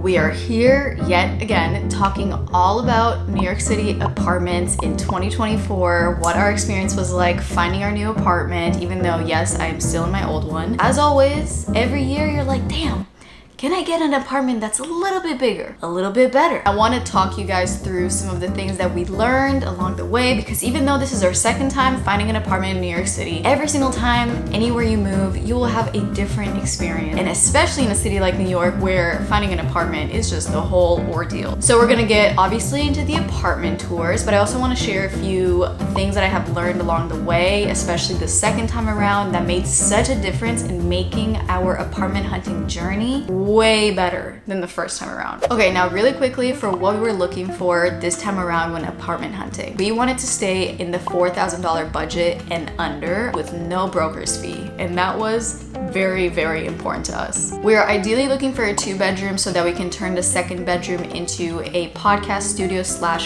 We are here yet again talking all about New York City apartments in 2024, what our experience was like finding our new apartment, even though yes, I am still in my old one. As always, every year you're like, damn, can I get an apartment that's a little bit bigger, a little bit better? I want to talk you guys through some of the things that we learned along the way, because even though this is our second time finding an apartment in New York City, every single time, anywhere you move, you will have a different experience. And especially in a city like New York, where finding an apartment is just the whole ordeal. So we're gonna get obviously into the apartment tours, but I also want to share a few things that I have learned along the way, especially the second time around, that made such a difference in making our apartment hunting journey way better than the first time around. Okay, now really quickly for what we were looking for this time around when apartment hunting. We wanted to stay in the $4,000 budget and under with no broker's fee, and that was very, very important to us. We are ideally looking for a 2-bedroom so that we can turn the second bedroom into a podcast studio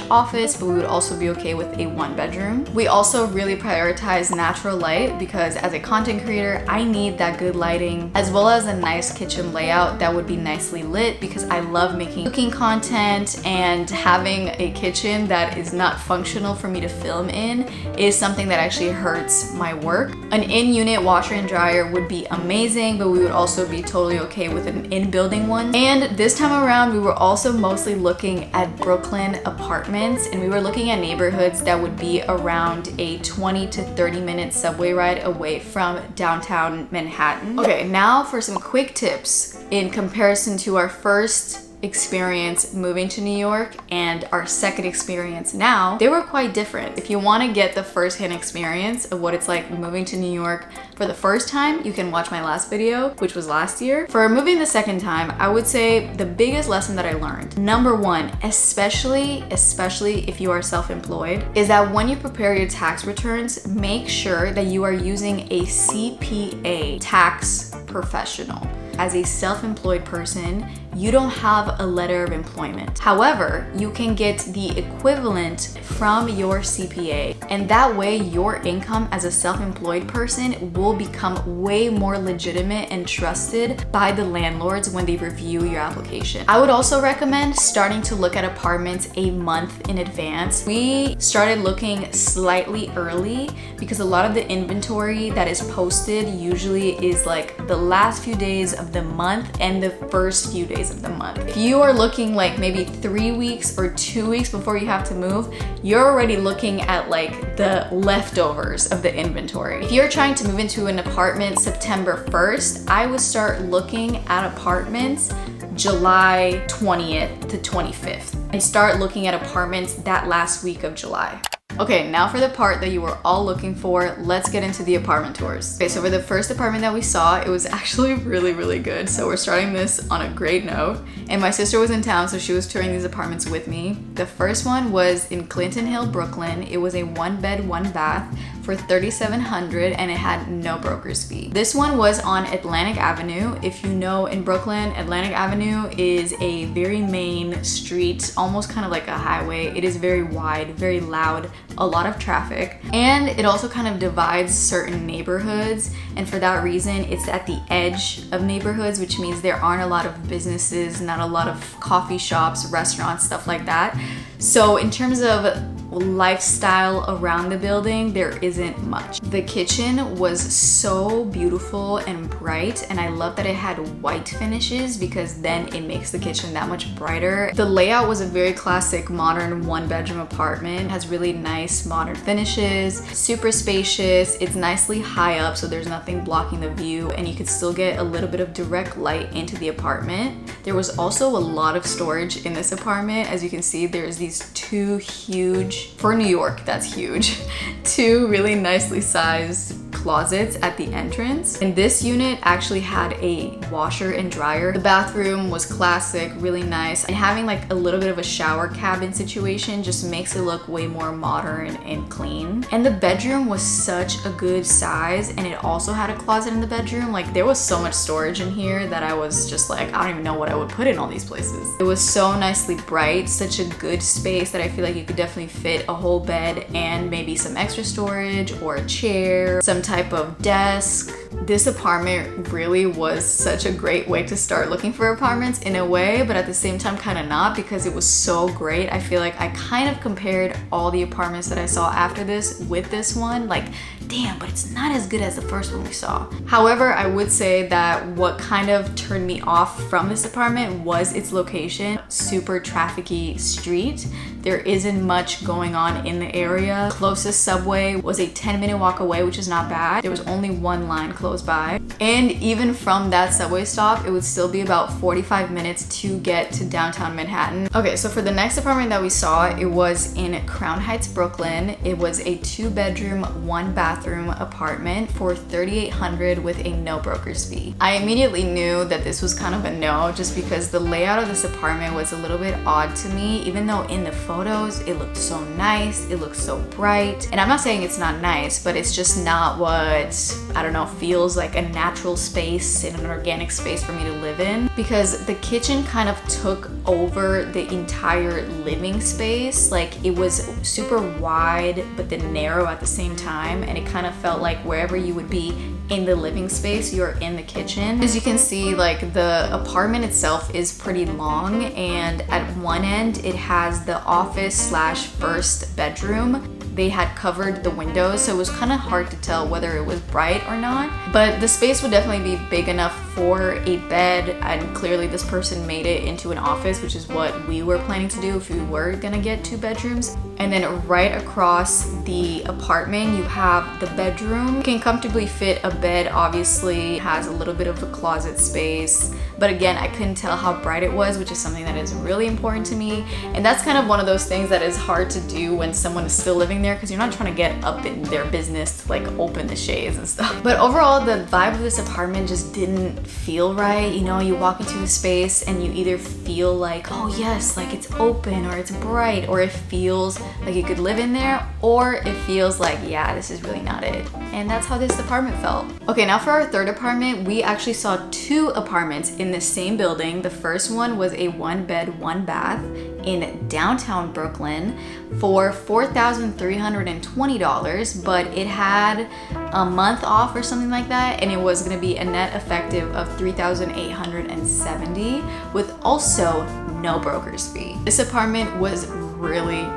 / office, but we would also be okay with a 1-bedroom. We also really prioritize natural light because as a content creator, I need that good lighting as well as a nice kitchen layout that would be nicely lit, because I love making cooking content, and having a kitchen that is not functional for me to film in is something that actually hurts my work. An in-unit washer and dryer would be amazing, but we would also be totally okay with an in-building one. And this time around, we were also mostly looking at Brooklyn apartments, and we were looking at neighborhoods that would be around a 20 to 30 minute subway ride away from downtown Manhattan. Okay, now for some quick tips in comparison to our first experience moving to New York and our second experience now. They were quite different. If you want to get the first-hand experience of what it's like moving to New York for the first time, you can watch my last video, which was last year. For moving the second time, I would say the biggest lesson that I learned, number one, especially if you are self-employed, is that when you prepare your tax returns, make sure that you are using a CPA, tax professional. As a self-employed person, you don't have a letter of employment. However, you can get the equivalent from your CPA, and that way your income as a self-employed person will become way more legitimate and trusted by the landlords when they review your application. I would also recommend starting to look at apartments a month in advance. We started looking slightly early because a lot of the inventory that is posted usually is like the last few days of the month and the first few days of the month. If you are looking like maybe 3 weeks or 2 weeks before you have to move, you're already looking at like the leftovers of the inventory. If you're trying to move into an apartment September 1st, I would start looking at apartments July 20th to 25th and start looking at apartments that last week of July. Okay, now for the part that you were all looking for, let's get into the apartment tours. Okay, so for the first apartment that we saw, it was actually really, really good. So we're starting this on a great note. And my sister was in town, so she was touring these apartments with me. The first one was in Clinton Hill, Brooklyn. It was a 1-bed, 1-bath for $3,700, and it had no broker's fee. This one was on Atlantic Avenue. If you know, in Brooklyn, Atlantic Avenue is a very main street, almost kind of like a highway. It is very wide, very loud, a lot of traffic, and it also kind of divides certain neighborhoods, and for that reason it's at the edge of neighborhoods, which means there aren't a lot of businesses, not a lot of coffee shops, restaurants, stuff like that. So in terms of lifestyle around the building, there isn't much. The kitchen was so beautiful and bright, and I love that it had white finishes because then it makes the kitchen that much brighter. The layout was a very classic modern 1-bedroom apartment. It has really nice modern finishes, super spacious. It's nicely high up, so there's nothing blocking the view, and you could still get a little bit of direct light into the apartment. There was also a lot of storage in this apartment. As you can see, there's these 2 huge, for New York, that's huge, 2 really nicely sized closets at the entrance. And this unit actually had a washer and dryer. The bathroom was classic, really nice. And having like a little bit of a shower cabin situation just makes it look way more modern and clean. And the bedroom was such a good size, and it also had a closet in the bedroom. Like, there was so much storage in here that I was just like, I don't even know what I would put in all these places. It was so nicely bright, such a good space that I feel like you could definitely fit a whole bed and maybe some extra storage or a chair. Sometimes type of desk. This apartment really was such a great way to start looking for apartments in a way, but at the same time kind of not, because it was so great. I feel like I kind of compared all the apartments that I saw after this with this one, like, damn, but it's not as good as the first one we saw. However, I would say that what kind of turned me off from this apartment was its location. Super trafficy street. There isn't much going on in the area. Closest subway was a 10-minute walk away, which is not bad. There was only one line close by. And even from that subway stop, it would still be about 45 minutes to get to downtown Manhattan. Okay, so for the next apartment that we saw, it was in Crown Heights, Brooklyn. It was a 2-bedroom, 1-bathroom apartment for $3,800 with a no broker's fee. I immediately knew that this was kind of a no, just because the layout of this apartment was a little bit odd to me, even though in the photos it looked so nice, it looked so bright. And I'm not saying it's not nice, but it's just not what, I don't know, feels like a natural space and an organic space for me to live in, because the kitchen kind of took over the entire living space. Like, it was super wide but then narrow at the same time, and it kind of felt like wherever you would be in the living space, you're in the kitchen. As you can see, like, the apartment itself is pretty long, and at one end it has the office slash first bedroom. They had covered the windows, so it was kind of hard to tell whether it was bright or not. But the space would definitely be big enough for a bed, and clearly this person made it into an office, which is what we were planning to do if we were gonna get 2 bedrooms. And then right across the apartment, you have the bedroom. You can comfortably fit a bed, obviously. It has a little bit of a closet space. But again, I couldn't tell how bright it was, which is something that is really important to me. And that's kind of one of those things that is hard to do when someone is still living there, because you're not trying to get up in their business to like open the shades and stuff. But overall, the vibe of this apartment just didn't feel right. You know, you walk into a space and you either feel like, oh yes, like it's open or it's bright, or it feels like you could live in there, or it feels like, yeah, this is really not it. And that's how this apartment felt. Okay, now for our third apartment, we actually saw 2 apartments in the same building. The first one was a 1-bed, 1-bath in downtown Brooklyn for $4,320, but it had a month off or something like that, and it was gonna be a net effective of $3,870 with also no broker's fee. This apartment was really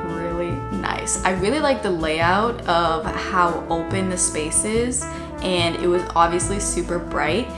nice. I really like the layout of how open the space is, and it was obviously super bright,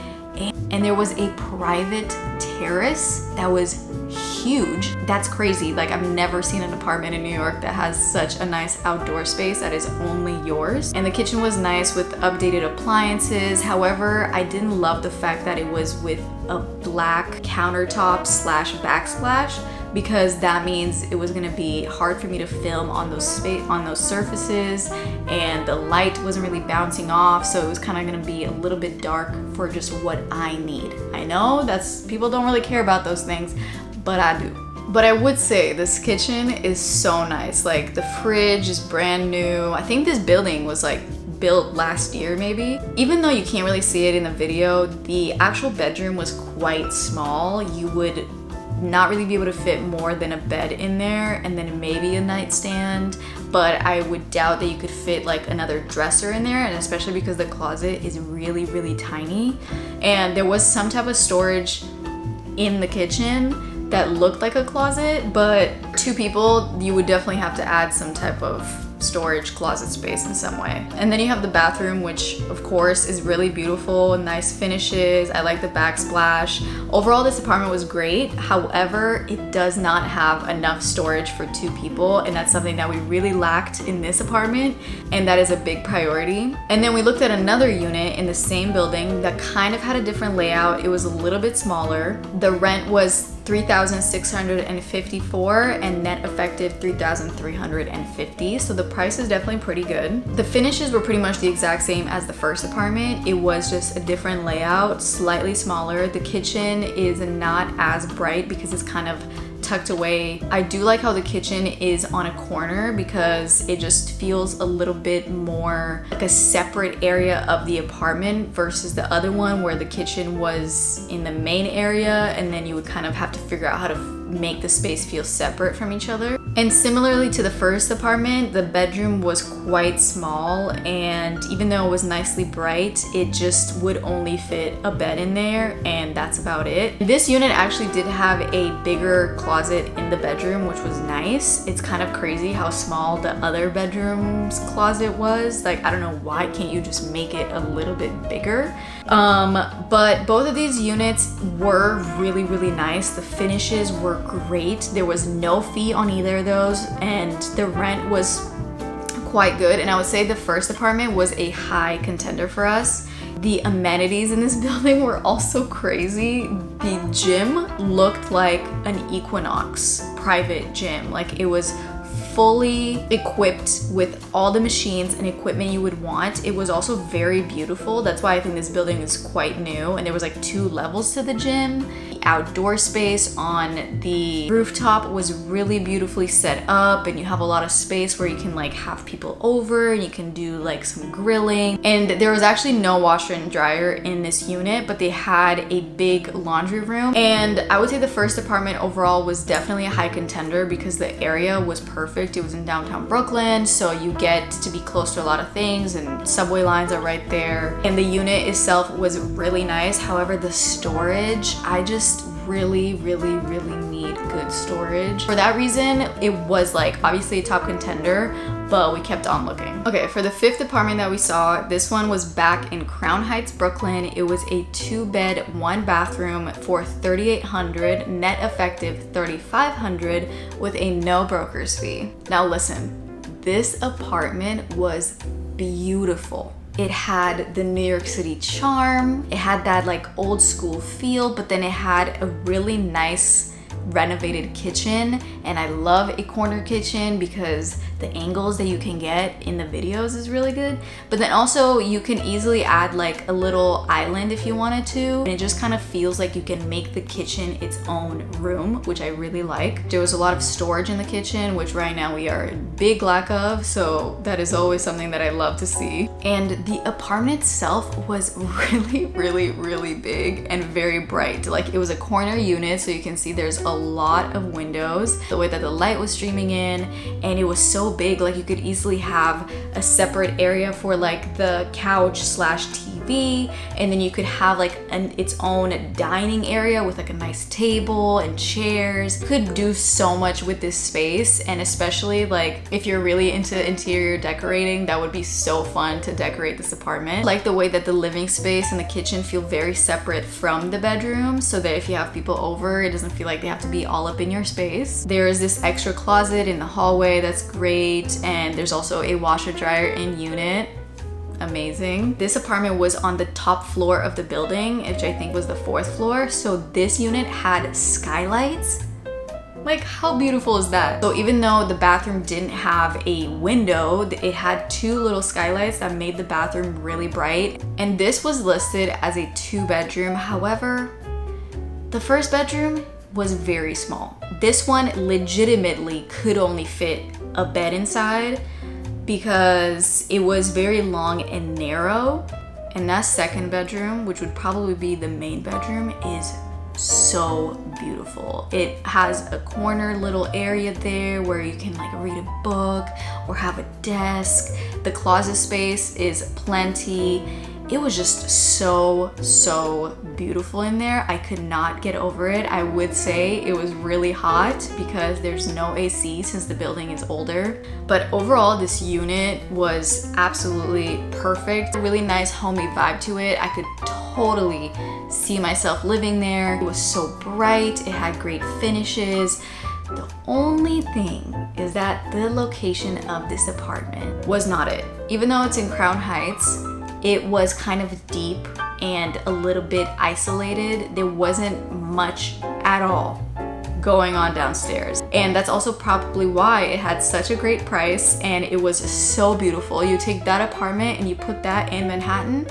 and there was a private terrace that was huge. That's crazy. Like, I've never seen an apartment in New York that has such a nice outdoor space that is only yours. And the kitchen was nice with updated appliances. However, I didn't love the fact that it was with a black countertop slash backsplash, because that means it was gonna be hard for me to film on those surfaces, and the light wasn't really bouncing off, so it was kind of gonna be a little bit dark for just what I need. I know that's, people don't really care about those things, but I do. But I would say this kitchen is so nice. Like, the fridge is brand new. I think this building was like built last year maybe. Even though you can't really see it in the video, the actual bedroom was quite small. You would not really be able to fit more than a bed in there, and then maybe a nightstand, but I would doubt that you could fit like another dresser in there, and especially because the closet is really tiny. And there was some type of storage in the kitchen that looked like a closet, but 2 people, you would definitely have to add some type of storage closet space in some way. And then you have the bathroom, which of course is really beautiful, nice finishes. I like the backsplash. Overall, this apartment was great. However, it does not have enough storage for 2 people, and that's something that we really lacked in this apartment, and that is a big priority. And then we looked at another unit in the same building that kind of had a different layout. It was a little bit smaller. The rent was $3,654 and net effective $3,350, so the price is definitely pretty good. The finishes were pretty much the exact same as the first apartment. It was just a different layout, slightly smaller. The kitchen is not as bright because it's kind of tucked away. I do like how the kitchen is on a corner because it just feels a little bit more like a separate area of the apartment versus the other one where the kitchen was in the main area, and then you would kind of have to figure out how to make the space feel separate from each other. And similarly to the first apartment, the bedroom was quite small, and even though it was nicely bright, it just would only fit a bed in there, and that's about it. This unit actually did have a bigger closet in the bedroom, which was nice. It's kind of crazy how small the other bedroom's closet was. Like, I don't know, why can't you just make it a little bit bigger? But both of these units were really, really nice. The finishes were great. There was no fee on either of those, and the rent was quite good. And I would say the first apartment was a high contender for us. The amenities in this building were also crazy. The gym looked like an Equinox private gym. Like, it was fully equipped with all the machines and equipment you would want. It was also very beautiful. That's why I think this building is quite new. And there was like 2 levels to the gym. The outdoor space on the rooftop was really beautifully set up, and you have a lot of space where you can like have people over and you can do like some grilling. And there was actually no washer and dryer in this unit, but they had a big laundry room. And I would say the first apartment overall was definitely a high contender because the area was perfect. It was in downtown Brooklyn, so you get to be close to a lot of things, and subway lines are right there. And the unit itself was really nice. However, the storage, I just really need good storage. For that reason, it was like obviously a top contender, but we kept on looking. Okay, for the 5th apartment that we saw, this one was back in Crown Heights, Brooklyn. It was a 2-bed, 1-bathroom for $3,800, net effective $3,500 with a no broker's fee. Now listen, this apartment was beautiful. It had the New York City charm. It had that like old school feel, but then it had a really nice renovated kitchen. And I love a corner kitchen because the angles that you can get in the videos is really good. But then also you can easily add like a little island if you wanted to. And it just kind of feels like you can make the kitchen its own room, which I really like. There was a lot of storage in the kitchen, which right now we are in big lack of. So that is always something that I love to see. And the apartment itself was really big and very bright. Like, it was a corner unit, so you can see there's a lot of windows, the way that the light was streaming in, and it was so big, like you could easily have a separate area for like the couch slash TV, and then you could have like its own dining area with like a nice table and chairs. You could do so much with this space, and especially like if you're really into interior decorating, that would be so fun to decorate this apartment. Like the way that the living space and the kitchen feel very separate from the bedroom, so that if you have people over, it doesn't feel like they have to be all up in your space. There is this extra closet in the hallway that's great, and there's also a washer dryer in unit. Amazing. This apartment was on the top floor of the building, which I think was the 4th floor, so this unit had skylights. Like, how beautiful is that? So even though the bathroom didn't have a window, it had 2 little skylights that made the bathroom really bright. And this was listed as a 2-bedroom. However, the first bedroom was very small. This one legitimately could only fit a bed inside because it was very long and narrow. And that second bedroom, which would probably be the main bedroom, is so beautiful. It has a corner little area there where you can like read a book or have a desk. The closet space is plenty. It was just so beautiful in there. I could not get over it. I would say it was really hot because there's no AC since the building is older. But overall, this unit was absolutely perfect. A really nice homey vibe to it. I could totally see myself living there. It was so bright. It had great finishes. The only thing is that the location of this apartment was not it. Even though it's in Crown Heights, it was kind of deep and a little bit isolated. There wasn't much at all going on downstairs. And that's also probably why it had such a great price and it was so beautiful. You take that apartment and you put that in Manhattan,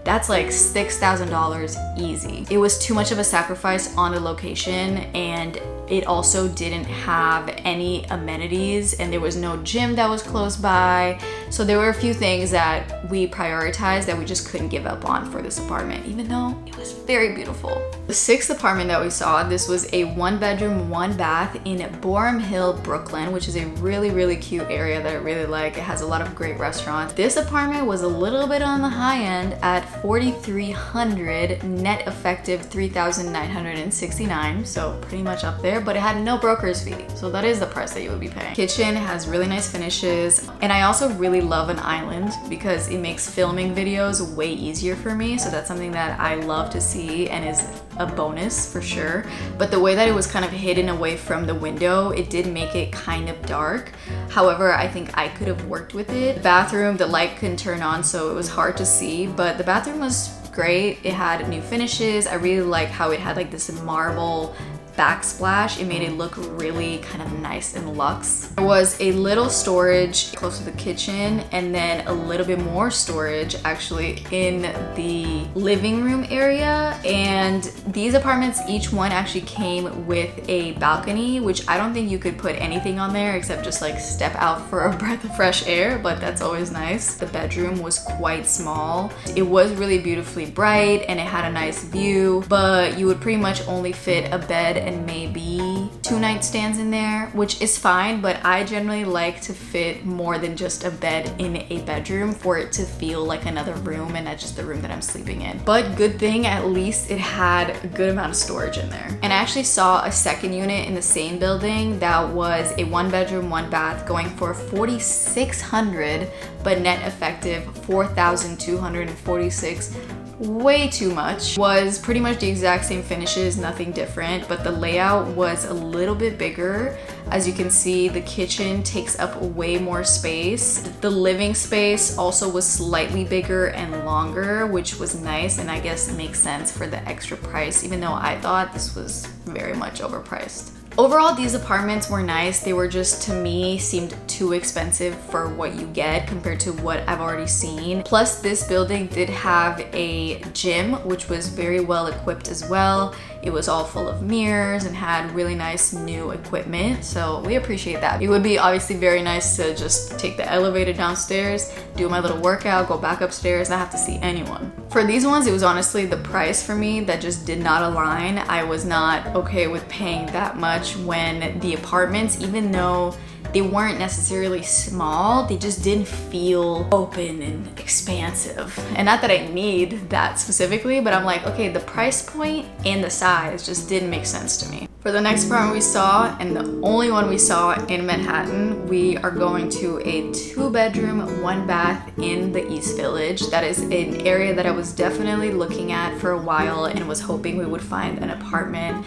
that's like $6,000 easy. It was too much of a sacrifice on the location, and it also didn't have any amenities, and there was no gym that was close by. So there were a few things that we prioritized that we just couldn't give up on for this apartment, even though it was very beautiful. The sixth apartment that we saw, this was a 1-bedroom, 1-bath in Boerum Hill, Brooklyn, which is a really, really cute area that I really like. It has a lot of great restaurants. This apartment was a little bit on the high end at $4,300, net effective $3,969, so pretty much up there, but it had no broker's fee, so that is the price that you would be paying. Kitchen has really nice finishes, and I also really love an island because it makes filming videos way easier for me, so that's something that I love to see and is a bonus for sure. But the way that it was kind of hidden away from the window, it did make it kind of dark. However, I think I could have worked with it. The bathroom, the light couldn't turn on, so it was hard to see, but the bathroom was great. It had new finishes. I really like how it had like this marble backsplash. It made it look really kind of nice and luxe. There was a little storage close to the kitchen, and then a little bit more storage actually in the living room area. And these apartments, each one actually came with a balcony, which I don't think you could put anything on there except just like step out for a breath of fresh air, but that's always nice. The bedroom was quite small. It was really beautifully bright and it had a nice view, but you would pretty much only fit a bed and maybe 2 nightstands in there, which is fine, but I generally like to fit more than just a bed in a bedroom for it to feel like another room and not just the room that I'm sleeping in. But good thing, at least it had a good amount of storage in there. And I actually saw a second unit in the same building that was a 1-bedroom, 1-bath going for $4,600, but net effective $4,246. Way too much. Was pretty much the exact same finishes, nothing different, but the layout was a little bit bigger. As you can see, the kitchen takes up way more space. The living space also was slightly bigger and longer, which was nice, and I guess it makes sense for the extra price, even though I thought this was very much overpriced. Overall, these apartments were nice. They were just, to me, seemed too expensive for what you get compared to what I've already seen. Plus, this building did have a gym, which was very well equipped as well. It was all full of mirrors and had really nice new equipment, so we appreciate that. It would be obviously very nice to just take the elevator downstairs, do my little workout, go back upstairs, not have to see anyone. For these ones, it was honestly the price for me that just did not align. I was not okay with paying that much when the apartments, even though they weren't necessarily small, they just didn't feel open and expansive. And not that I need that specifically, but I'm like, okay, the price point and the size just didn't make sense to me. For the next apartment we saw, and the only one we saw in Manhattan, we are going to a 2-bedroom, 1-bath in the East Village. That is an area that I was definitely looking at for a while and was hoping we would find an apartment.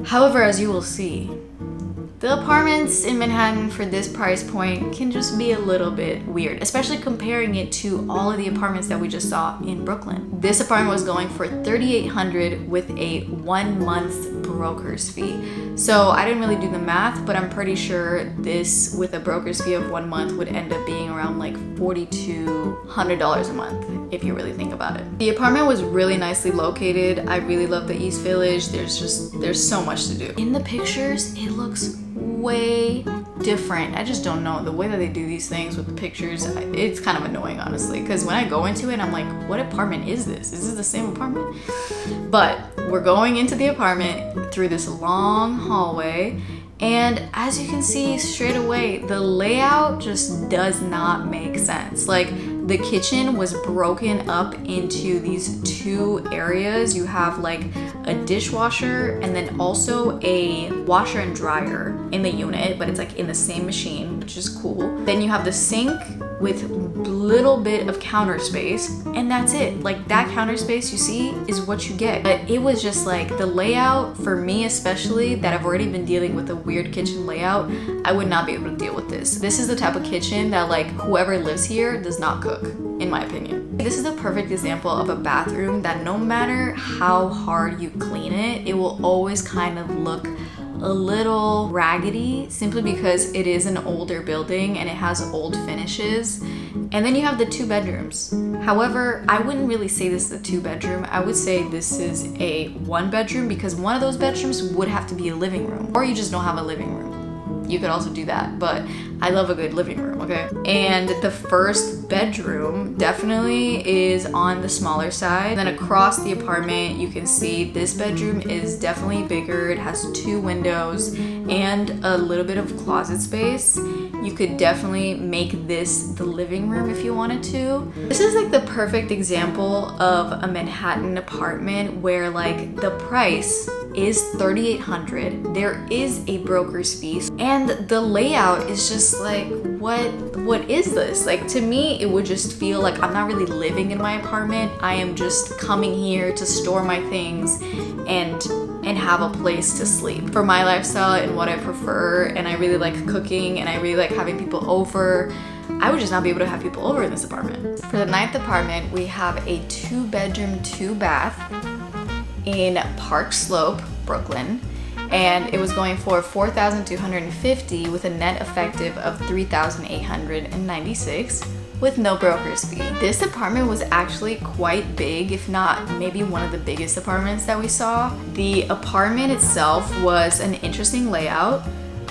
However, as you will see, the apartments in Manhattan for this price point can just be a little bit weird, especially comparing it to all of the apartments that we just saw in Brooklyn. This apartment was going for $3,800 with a 1-month broker's fee. So I didn't really do the math, but I'm pretty sure this with a broker's fee of 1 month would end up being around like $4,200 a month if you really think about it. The apartment was really nicely located. I really love the East Village. There's so much to do. In the pictures, it looks way different. I just don't know, the way that they do these things with the pictures, it's kind of annoying honestly, because when I go into it, I'm like, what apartment is this? Is this the same apartment? But we're going into the apartment through this long hallway, and as you can see straight away, the layout just does not make sense. Like, the kitchen was broken up into these 2 areas. You have like a dishwasher and then also a washer and dryer in the unit, but it's like in the same machine, which is cool. Then you have the sink with little bit of counter space, and that's it. Like, that counter space you see is what you get. But it was just like, the layout for me especially, that I've already been dealing with a weird kitchen layout, I would not be able to deal with this. This is the type of kitchen that like whoever lives here does not cook, in my opinion. This is a perfect example of a bathroom that no matter how hard you clean it, it will always kind of look a little raggedy simply because it is an older building and it has old finishes. And then you have the 2 bedrooms. However, I wouldn't really say this is a 2-bedroom. I would say this is a 1-bedroom because one of those bedrooms would have to be a living room, or you just don't have a living room. You could also do that, but I love a good living room, okay? And the first bedroom definitely is on the smaller side. Then across the apartment, you can see this bedroom is definitely bigger. It has 2 windows and a little bit of closet space. You could definitely make this the living room if you wanted to. This is like the perfect example of a Manhattan apartment where like the price is $3,800. There is a broker's fee, and the layout is just like, what is this? Like, to me, it would just feel like I'm not really living in my apartment. I am just coming here to store my things and have a place to sleep. For my lifestyle and what I prefer, and I really like cooking and I really like having people over, I would just not be able to have people over in this apartment. For the 9th apartment, we have a 2-bedroom, 2-bath in Park Slope, Brooklyn, and it was going for $4,250 with a net effective of $3,896 with no broker's fee. This apartment was actually quite big, if not maybe one of the biggest apartments that we saw. The apartment itself was an interesting layout.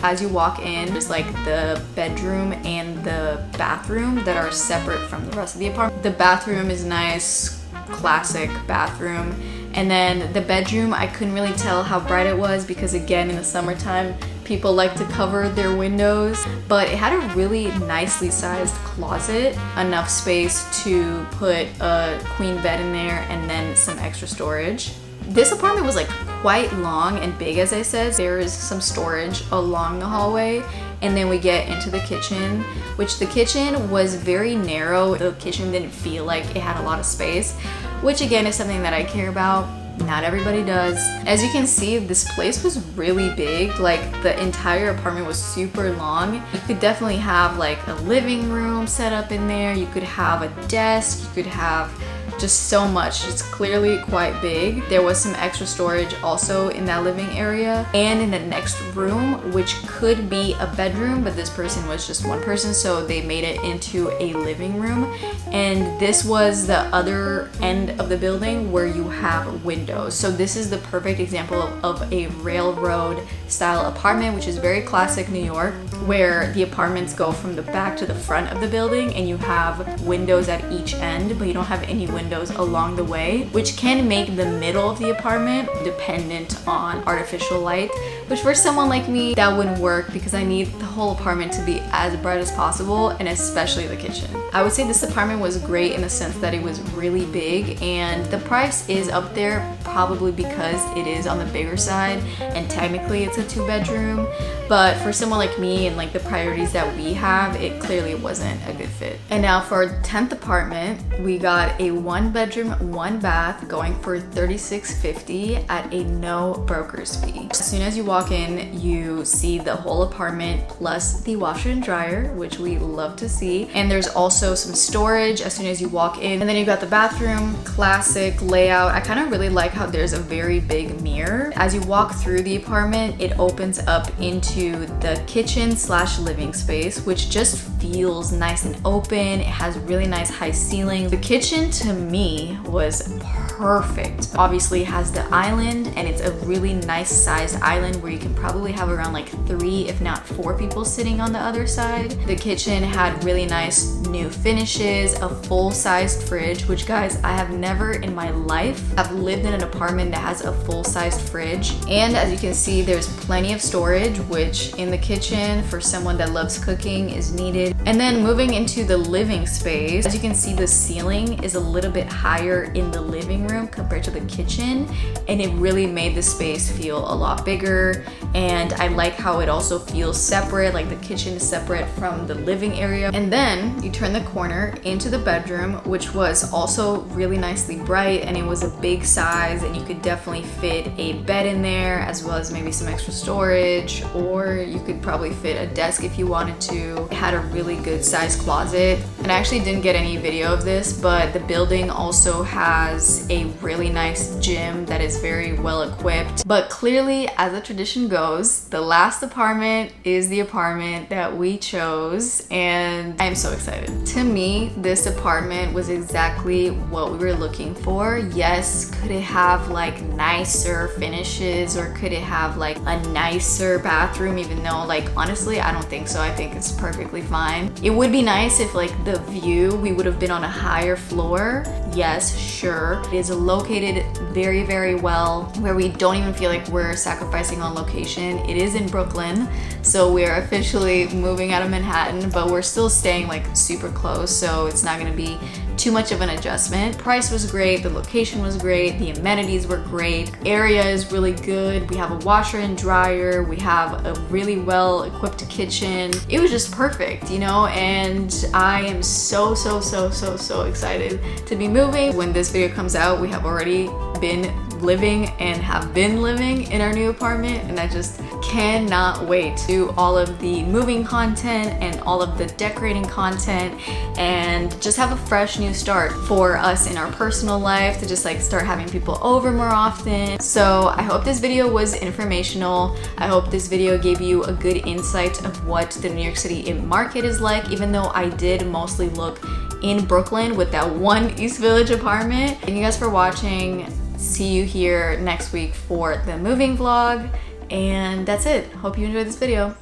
As you walk in, there's like the bedroom and the bathroom that are separate from the rest of the apartment. The bathroom is nice, classic bathroom. And then the bedroom, I couldn't really tell how bright it was because again, in the summertime, people like to cover their windows, but it had a really nicely sized closet, enough space to put a queen bed in there and then some extra storage. This apartment was like quite long and big, as I said. There is some storage along the hallway, and then we get into the kitchen, which the kitchen was very narrow. The kitchen didn't feel like it had a lot of space, which again is something that I care about. Not everybody does. As you can see, this place was really big. Like the entire apartment was super long. You could definitely have like a living room set up in there. You could have a desk. You could have just so much. It's clearly quite big. There was some extra storage also in that living area and in the next room, which could be a bedroom, but this person was just one person, so they made it into a living room. And this was the other end of the building where you have windows. So this is the perfect example of a railroad style apartment, which is very classic New York, where the apartments go from the back to the front of the building and you have windows at each end, but you don't have any windows along the way, which can make the middle of the apartment dependent on artificial light, which for someone like me, that wouldn't work because I need the whole apartment to be as bright as possible, and especially the kitchen. I would say this apartment was great in the sense that it was really big, and the price is up there probably because it is on the bigger side and technically it's a 2-bedroom, but for someone like me and like the priorities that we have, it clearly wasn't a good fit. And now for our 10th apartment, we got a 1-bedroom, 1-bath going for $36.50 at a no broker's fee. As soon as you walk in, you see the whole apartment plus the washer and dryer, which we love to see. And there's also some storage as soon as you walk in. And then you've got the bathroom, classic layout. I kind of really like how there's a very big mirror. As you walk through the apartment, it opens up into the kitchen slash living space, which just feels nice and open. It has really nice high ceilings. The kitchen to me was perfect. Obviously it has the island, and it's a really nice sized island where you can probably have around like 3 if not 4 people sitting on the other side. The kitchen had really nice new finishes, a full-sized fridge, which guys, I have never in my life have lived in an apartment that has a full-sized fridge. And as you can see, there's plenty of storage, which in the kitchen for someone that loves cooking is needed. And then moving into the living space, as you can see, the ceiling is a little bit higher in the living room compared to the kitchen, and it really made the space feel a lot bigger. and I like how it also feels separate, like the kitchen is separate from the living area. And then you turn the corner into the bedroom, which was also really nicely bright, and it was a big size, and you could definitely fit a bed in there as well as maybe some extra storage, or you could probably fit a desk if you wanted to. It had a really good sized closet, and I actually didn't get any video of this, but the building also has a really nice gym that is very well equipped. But clearly, as the tradition goes, the last apartment is the apartment that we chose, and I'm so excited. To me, this apartment was exactly what we were looking for. Yes, could it have like nicer finishes, or could it have like a nicer bathroom, even though like honestly I don't think so. I think it's perfectly fine. It would be nice if like the view, we would have been on a higher floor. Yes, sure. It is located very, very well, where we don't even feel like we're sacrificing on location. It is in Brooklyn, so we're officially moving out of Manhattan, but we're still staying like super close, so it's not gonna be too much of an adjustment. Price was great, the location was great, the amenities were great, area is really good, we have a washer and dryer, we have a really well equipped kitchen. It was just perfect, you know, and I am so excited to be moving. When this video comes out, we have already been living and have been living in our new apartment, and I just cannot wait to do all of the moving content and all of the decorating content, and just have a fresh new start for us in our personal life, to just like start having people over more often. So I hope this video was informational. I hope this video gave you a good insight of what the New York City market is like, even though I did mostly look in Brooklyn with that one East Village apartment. Thank you guys for watching. See you here next week for the moving vlog, and that's it. Hope you enjoyed this video.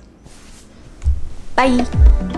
Bye.